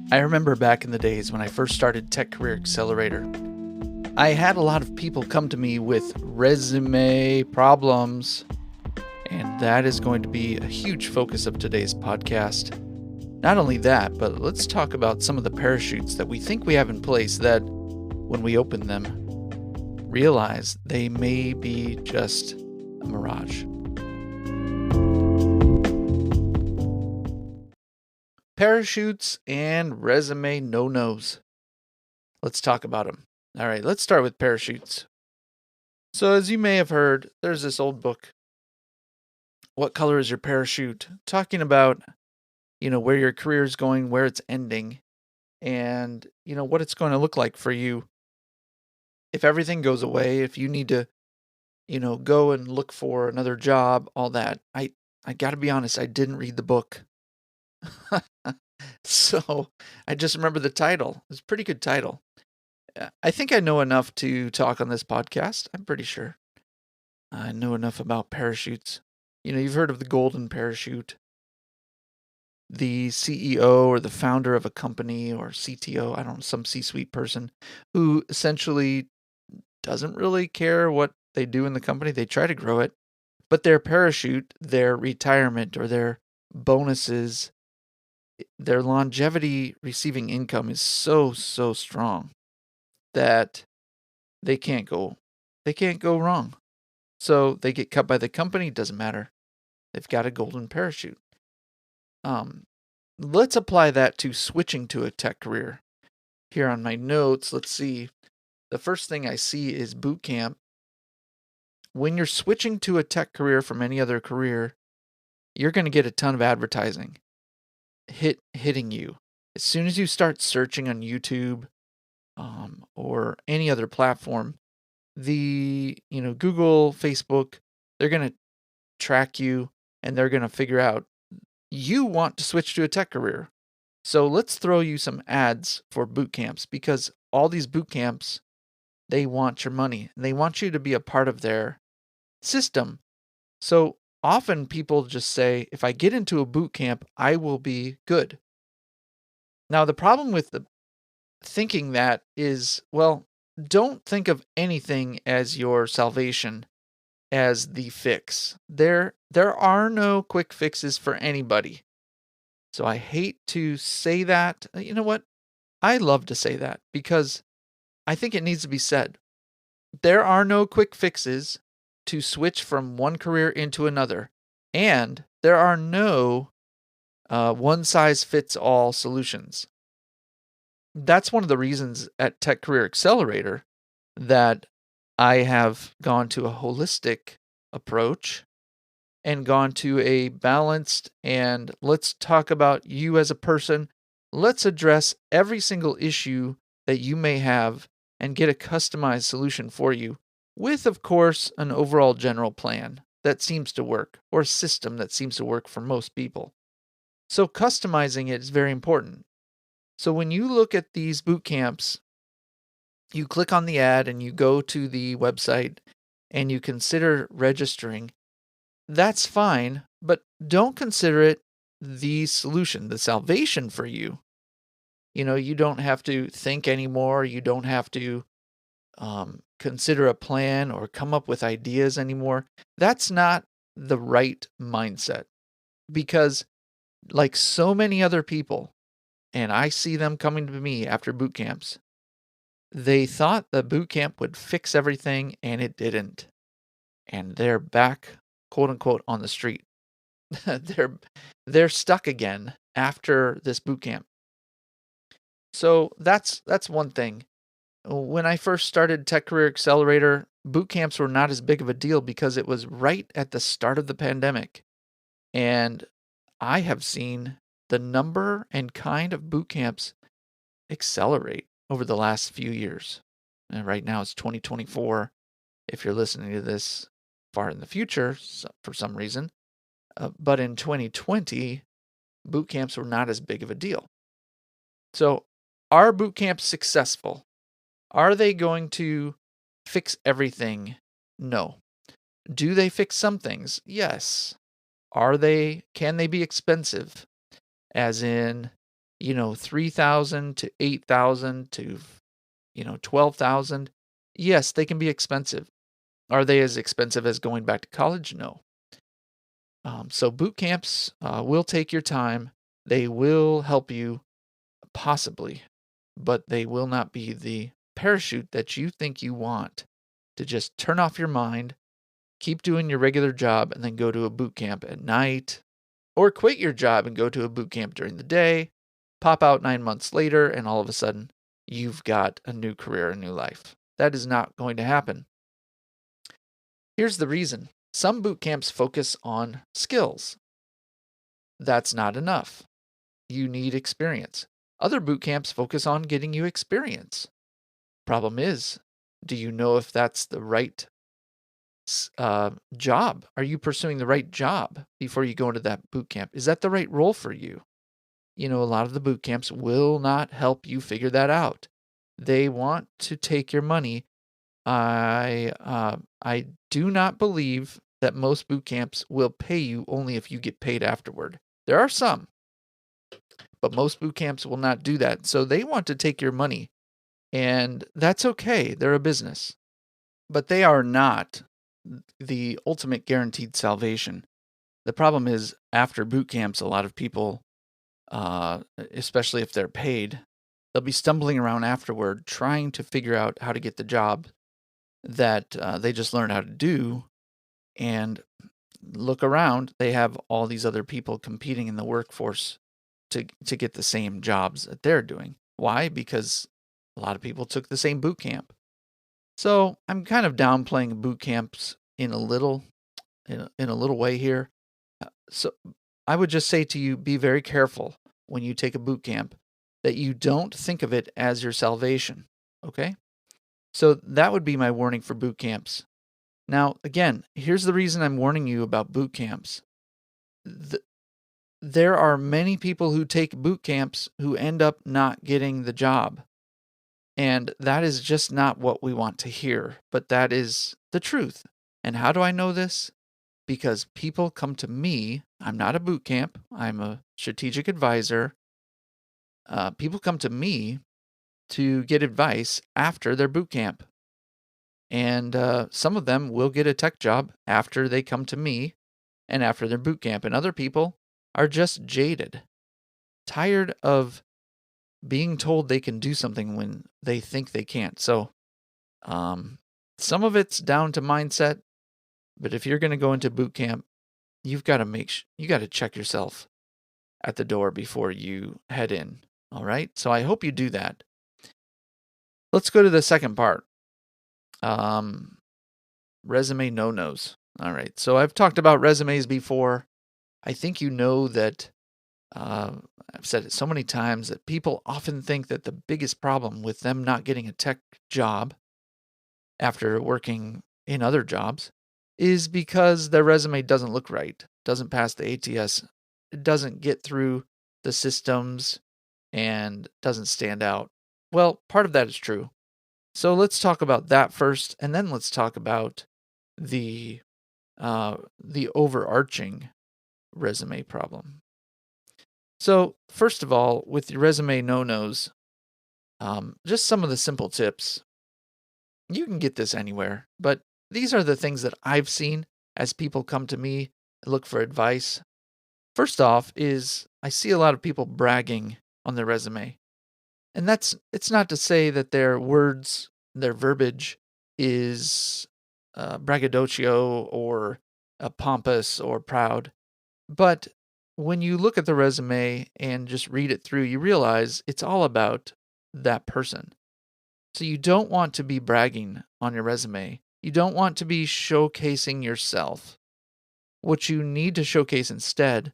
I remember back in the days when I first started Tech Career Accelerator, I had a lot of people come to me with resume problems, and that is going to be a huge focus of today's podcast. Not only that, but let's talk about some of the parachutes that we think we have in place that, when we open them, realize they may be just a mirage. Parachutes and resume no-nos. Let's talk about them. All right, let's start with parachutes. So, as you may have heard, there's this old book, What Color is Your Parachute? Talking about, where your career is going, where it's ending, and, what it's going to look like for you. If everything goes away, if you need to, go and look for another job, all that. I got to be honest, I didn't read the book. So, I just remember the title. It's a pretty good title. I think I know enough to talk on this podcast. I'm pretty sure. I know enough about parachutes. You've heard of the golden parachute. The CEO or the founder of a company or CTO, I don't know, some C-suite person who essentially doesn't really care what they do in the company. They try to grow it, but their parachute, their retirement or their bonuses, their longevity receiving income is so strong that they can't go wrong. So they get cut by the company, doesn't matter. They've got a golden parachute. Let's apply that to switching to a tech career. Here on my notes, let's see. The first thing I see is boot camp. When you're switching to a tech career from any other career, you're going to get a ton of advertising hitting you. As soon as you start searching on YouTube or any other platform, the Google, Facebook, they're going to track you and they're going to figure out you want to switch to a tech career. So let's throw you some ads for boot camps, because all these boot camps, they want your money and they want you to be a part of their system. So often people just say, if I get into a boot camp, I will be good. Now, the problem with thinking that is, well, don't think of anything as your salvation, as the fix. There are no quick fixes for anybody. So I hate to say that. You know what? I love to say that because I think it needs to be said. There are no quick fixes to switch from one career into another, and there are no one-size-fits-all solutions. That's one of the reasons at Tech Career Accelerator that I have gone to a holistic approach and gone to a balanced, and let's talk about you as a person. Let's address every single issue that you may have and get a customized solution for you with, of course, an overall general plan that seems to work, or a system that seems to work for most people. So customizing it is very important. So when you look at these boot camps, you click on the ad and you go to the website and you consider registering. That's fine, but don't consider it the solution, the salvation for you. You don't have to think anymore. You don't have to consider a plan or come up with ideas anymore. That's not the right mindset, because like so many other people, and I see them coming to me after boot camps, they thought the boot camp would fix everything and it didn't. And they're back, quote unquote, on the street. they're stuck again after this boot camp. So that's one thing. When I first started Tech Career Accelerator, boot camps were not as big of a deal because it was right at the start of the pandemic. And I have seen the number and kind of boot camps accelerate over the last few years. And right now it's 2024. If you're listening to this far in the future, for some reason. But in 2020, boot camps were not as big of a deal. So are boot camps successful? Are they going to fix everything? No. Do they fix some things? Yes. Can they be expensive? As in, $3,000 to $8,000 to 12,000. Yes, they can be expensive. Are they as expensive as going back to college? No. So boot camps will take your time. They will help you possibly, but they will not be the parachute that you think you want to just turn off your mind, keep doing your regular job, and then go to a boot camp at night, or quit your job and go to a boot camp during the day, pop out 9 months later, and all of a sudden you've got a new career, a new life. That is not going to happen. Here's the reason. Some boot camps focus on skills. That's not enough. You need experience. Other boot camps focus on getting you experience. Problem is, do you know if that's the right job? Are you pursuing the right job before you go into that boot camp? Is that the right role for you? A lot of the boot camps will not help you figure that out. They want to take your money. I do not believe that most boot camps will pay you only if you get paid afterward. There are some, but most boot camps will not do that. So they want to take your money, and that's okay. They're a business, but they are not the ultimate guaranteed salvation. The problem is after boot camps, a lot of people, especially if they're paid, they'll be stumbling around afterward trying to figure out how to get the job that they just learned how to do, and look around, they have all these other people competing in the workforce to get the same jobs that they're doing. Why? Because a lot of people took the same boot camp. So I'm kind of downplaying boot camps in a little way here. So I would just say to you, be very careful when you take a boot camp that you don't think of it as your salvation. Okay? So that would be my warning for boot camps. Now, again, here's the reason I'm warning you about boot camps. There are many people who take boot camps who end up not getting the job. And that is just not what we want to hear, but that is the truth. And how do I know this? Because people come to me. I'm not a boot camp. I'm a strategic advisor. People come to me to get advice after their boot camp. And some of them will get a tech job after they come to me and after their boot camp. And other people are just jaded, tired of being told they can do something when they think they can't. So some of it's down to mindset. But if you're going to go into boot camp, you've got to you got to check yourself at the door before you head in. All right. So I hope you do that. Let's go to the second part. Resume no-nos. All right. So I've talked about resumes before. I think you know that I've said it so many times that people often think that the biggest problem with them not getting a tech job after working in other jobs is because their resume doesn't look right, doesn't pass the ATS, it doesn't get through the systems, and doesn't stand out. Well, part of that is true. So let's talk about that first, and then let's talk about the overarching resume problem. So first of all, with your resume no-nos, just some of the simple tips. You can get this anywhere, but these are the things that I've seen as people come to me and look for advice. First off is I see a lot of people bragging on their resume. And it's not to say that their words, their verbiage is braggadocio or pompous or proud. But when you look at the resume and just read it through, you realize it's all about that person. So you don't want to be bragging on your resume. You don't want to be showcasing yourself. What you need to showcase instead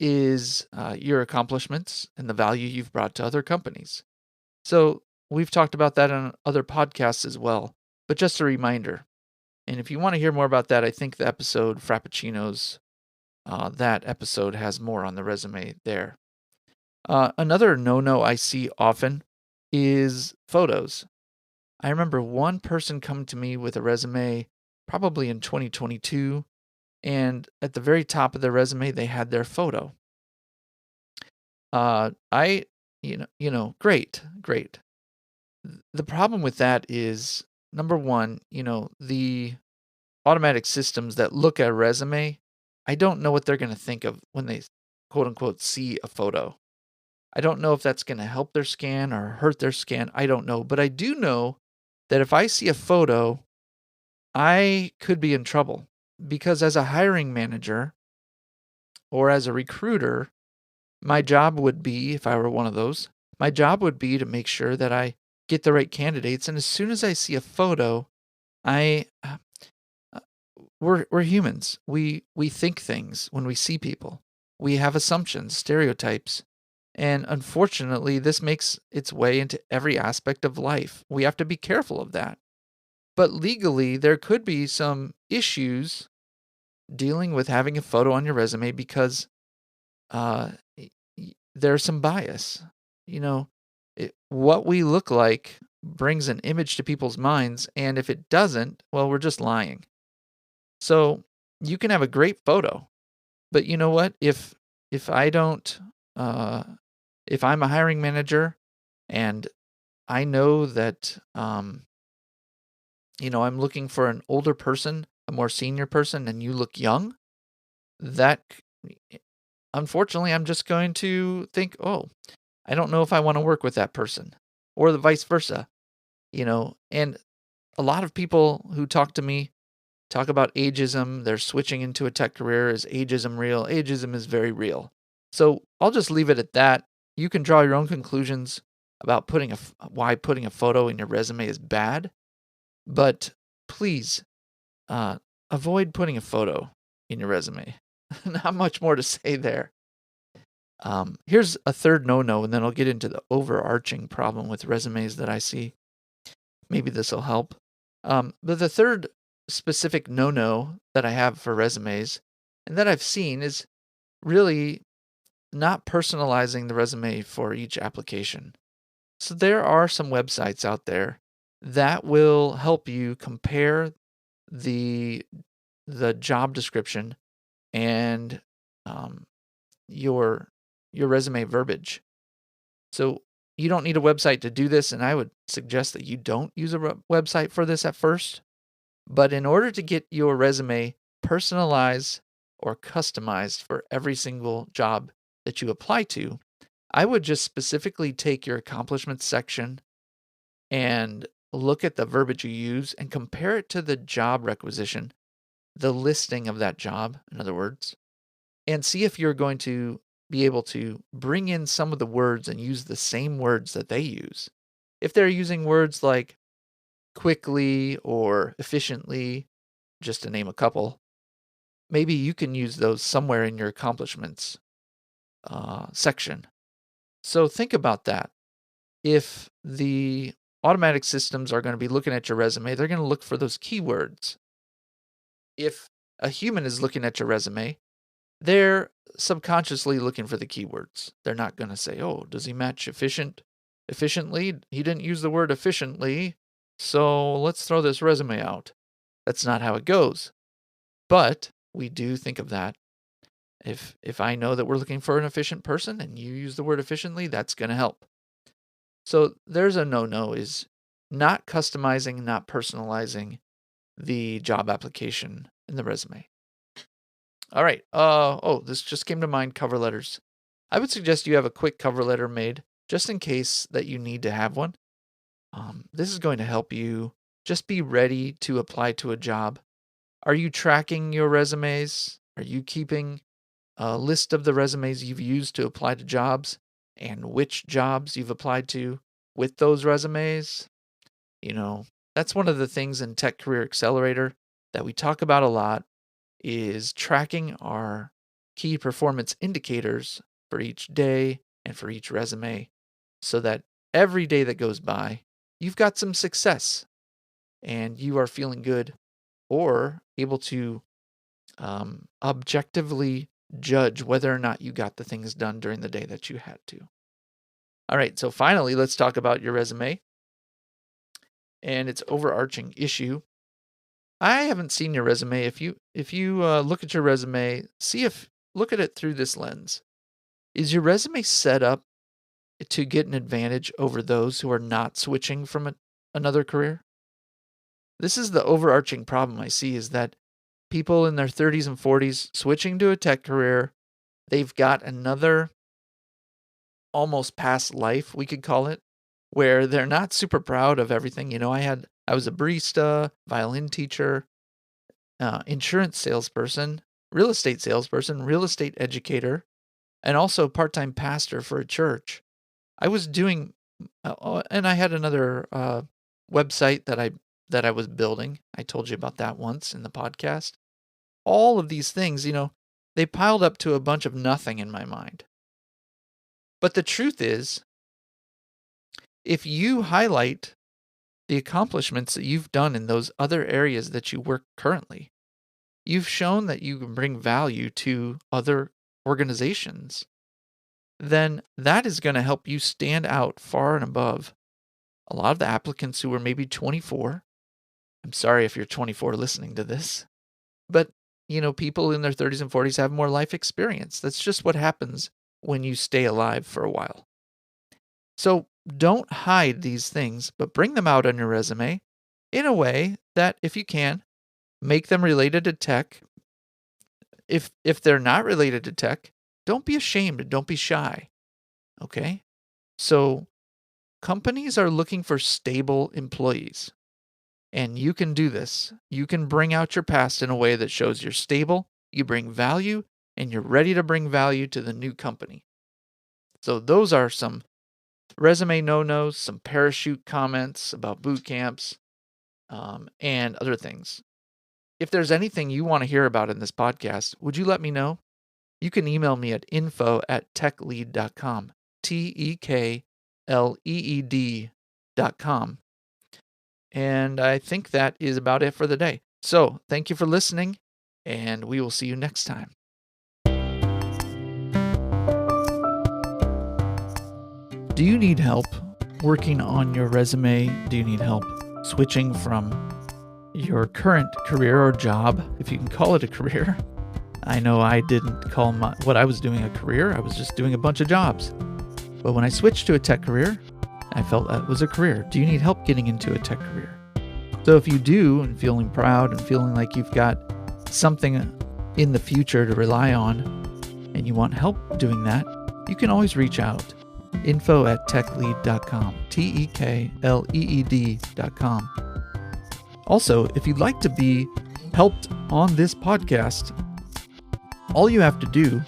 is your accomplishments and the value you've brought to other companies. So we've talked about that on other podcasts as well, but just a reminder. And if you want to hear more about that, I think the episode Frappuccinos, that episode has more on the resume there. Another no-no I see often is photos. I remember one person come to me with a resume probably in 2022, and at the very top of their resume, they had their photo. I, great, great. The problem with that is number one, the automatic systems that look at a resume, I don't know what they're going to think of when they quote unquote see a photo. I don't know if that's going to help their scan or hurt their scan. I don't know. But I do know that if I see a photo, I could be in trouble because as a hiring manager or as a recruiter, my job would be, if I were one of those, my job would be to make sure that I get the right candidates. And as soon as I see a photo, I we're humans. We think things when we see people. We have assumptions, stereotypes. And unfortunately, this makes its way into every aspect of life. We have to be careful of that. But legally, there could be some issues dealing with having a photo on your resume because uh, there's some bias. You know, what we look like brings an image to people's minds, and if it doesn't, well, we're just lying. So you can have a great photo, but you know what? If I don't, uh, if I'm a hiring manager and I know that, I'm looking for an older person, a more senior person, and you look young, that unfortunately, I'm just going to think, oh, I don't know if I want to work with that person, or the vice versa, And a lot of people who talk to me talk about ageism. They're switching into a tech career. Is ageism real? Ageism is very real. So I'll just leave it at that. You can draw your own conclusions about why putting a photo in your resume is bad, but please avoid putting a photo in your resume. Not much more to say there. Here's a third no-no, and then I'll get into the overarching problem with resumes that I see. Maybe this will help. But the third specific no-no that I have for resumes and that I've seen is really not personalizing the resume for each application. So there are some websites out there that will help you compare the job description and your resume verbiage. So you don't need a website to do this, and I would suggest that you don't use a website for this at first. But in order to get your resume personalized or customized for every single job that you apply to, I would just specifically take your accomplishments section and look at the verbiage you use and compare it to the job requisition, the listing of that job, in other words, and see if you're going to be able to bring in some of the words and use the same words that they use. If they're using words like quickly or efficiently, just to name a couple, maybe you can use those somewhere in your accomplishments section. So think about that. If the automatic systems are going to be looking at your resume, they're going to look for those keywords. If a human is looking at your resume, they're subconsciously looking for the keywords. They're not going to say, oh, does he match efficiently? He didn't use the word efficiently, so let's throw this resume out. That's not how it goes. But we do think of that. If I know that we're looking for an efficient person and you use the word efficiently, that's going to help. So there's a no-no is not customizing, not personalizing the job application in the resume. All right. This just came to mind, cover letters. I would suggest you have a quick cover letter made just in case that you need to have one. This is going to help you just be ready to apply to a job. Are you tracking your resumes? Are you keeping a list of the resumes you've used to apply to jobs and which jobs you've applied to with those resumes? That's one of the things in Tech Career Accelerator that we talk about a lot is tracking our key performance indicators for each day and for each resume so that every day that goes by, you've got some success and you are feeling good or able to objectively judge whether or not you got the things done during the day that you had to. All right, so finally, let's talk about your resume and its overarching issue. I haven't seen your resume. If you look at your resume, look at it through this lens. Is your resume set up to get an advantage over those who are not switching from another career? This is the overarching problem I see, is that people in their 30s and 40s switching to a tech career, they've got another almost past life, we could call it, where they're not super proud of everything. I was a barista, violin teacher, insurance salesperson, real estate educator, and also part-time pastor for a church. I was doing, and I had another website that I was building. I told you about that once in the podcast. All of these things, they piled up to a bunch of nothing in my mind. But the truth is, if you highlight the accomplishments that you've done in those other areas that you work currently, you've shown that you can bring value to other organizations, then that is going to help you stand out far and above a lot of the applicants who are maybe 24. I'm sorry if you're 24 listening to this, but people in their 30s and 40s have more life experience. That's just what happens when you stay alive for a while. So don't hide these things, but bring them out on your resume in a way that, if you can, make them related to tech. If they're not related to tech, don't be ashamed and don't be shy. Okay? So companies are looking for stable employees. And you can do this. You can bring out your past in a way that shows you're stable, you bring value, and you're ready to bring value to the new company. So those are some resume no-nos, some parachute comments about boot camps, and other things. If there's anything you want to hear about in this podcast, would you let me know? You can email me at info@techlead.com, TEKLEED.com. And I think that is about it for the day. So thank you for listening, and we will see you next time. Do you need help working on your resume? Do you need help switching from your current career or job, if you can call it a career? I know I didn't call what I was doing a career. I was just doing a bunch of jobs. But when I switched to a tech career, I felt that was a career. Do you need help getting into a tech career? So if you do, and feeling proud and feeling like you've got something in the future to rely on, and you want help doing that, you can always reach out. info@techlead.com, TEKLEED.com. Also, if you'd like to be helped on this podcast, all you have to do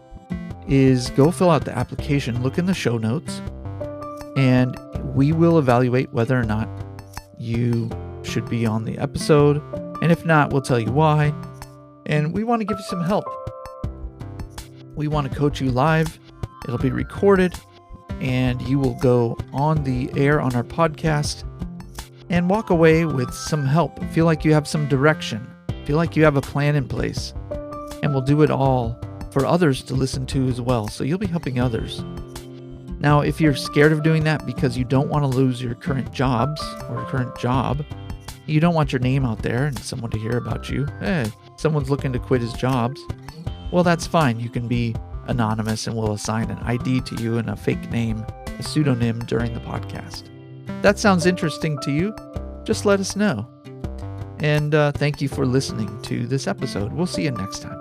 is go fill out the application, look in the show notes, and we will evaluate whether or not you should be on the episode. And if not, we'll tell you why. And we want to give you some help. We want to coach you live. It'll be recorded, and you will go on the air on our podcast and walk away with some help. Feel like you have some direction. Feel like you have a plan in place. And we'll do it all for others to listen to as well. So you'll be helping others. Now, if you're scared of doing that because you don't want to lose your current jobs or current job, you don't want your name out there and someone to hear about you. Someone's looking to quit his jobs. Well, that's fine. You can be anonymous and we'll assign an ID to you and a fake name, a pseudonym during the podcast. If that sounds interesting to you, just let us know. And thank you for listening to this episode. We'll see you next time.